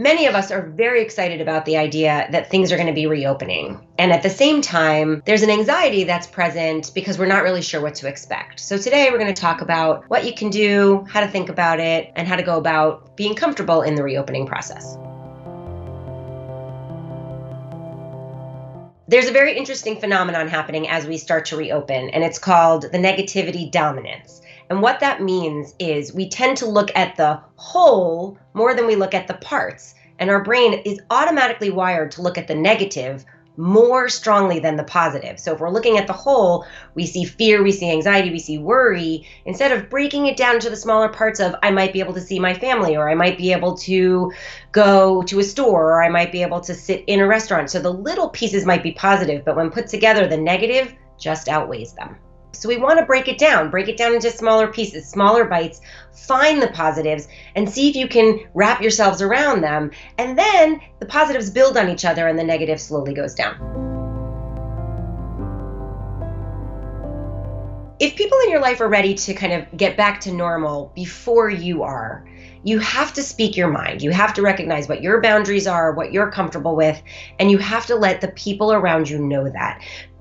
Many of us are very excited about the idea that things are going to be reopening. And at the same time, there's an anxiety that's present because we're not really sure what to expect. So today we're going to talk about what you can do, how to think about it, and how to go about being comfortable in the reopening process. There's a very interesting phenomenon happening as we start to reopen, and it's called the negativity dominance. And what that means is we tend to look at the whole more than we look at the parts. And our brain is automatically wired to look at the negative more strongly than the positive. So if we're looking at the whole, we see fear, we see anxiety, we see worry, instead of breaking it down to the smaller parts of I might be able to see my family, or I might be able to go to a store, or I might be able to sit in a restaurant. So the little pieces might be positive, but when put together, the negative just outweighs them. So we want to break it down into smaller pieces, smaller bites, find the positives and see if you can wrap yourselves around them. And then the positives build on each other and the negative slowly goes down. If people in your life are ready to kind of get back to normal before you are, you have to speak your mind. You have to recognize what your boundaries are, what you're comfortable with, and you have to let the people around you know that.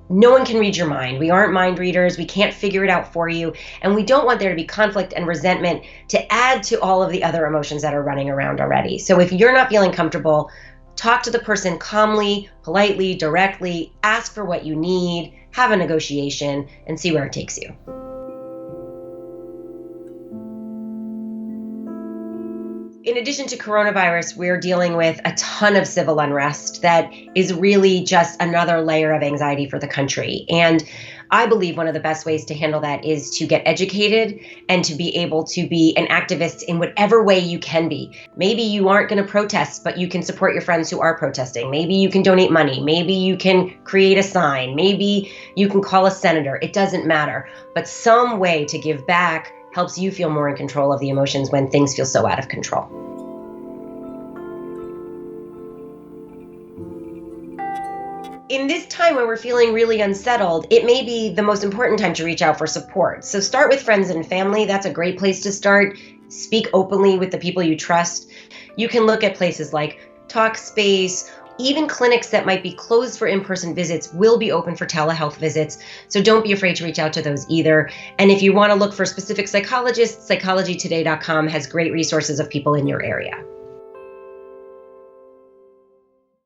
No one can read your mind. We aren't mind readers. We can't figure it out for you. And we don't want there to be conflict and resentment to add to all of the other emotions that are running around already. So if you're not feeling comfortable, talk to the person calmly, politely, directly, ask for what you need, have a negotiation, and see where it takes you. In addition to coronavirus, we're dealing with a ton of civil unrest that is really just another layer of anxiety for the country. And I believe one of the best ways to handle that is to get educated and to be able to be an activist in whatever way you can be. Maybe you aren't going to protest, but you can support your friends who are protesting. Maybe you can donate money. Maybe you can create a sign. Maybe you can call a senator. It doesn't matter. But some way to give back helps you feel more in control of the emotions when things feel so out of control. In this time when we're feeling really unsettled, it may be the most important time to reach out for support. So start with friends and family. That's a great place to start. Speak openly with the people you trust. You can look at places like Talkspace. Even clinics that might be closed for in-person visits will be open for telehealth visits, so don't be afraid to reach out to those either. And if you want to look for specific psychologists, psychologytoday.com has great resources of people in your area.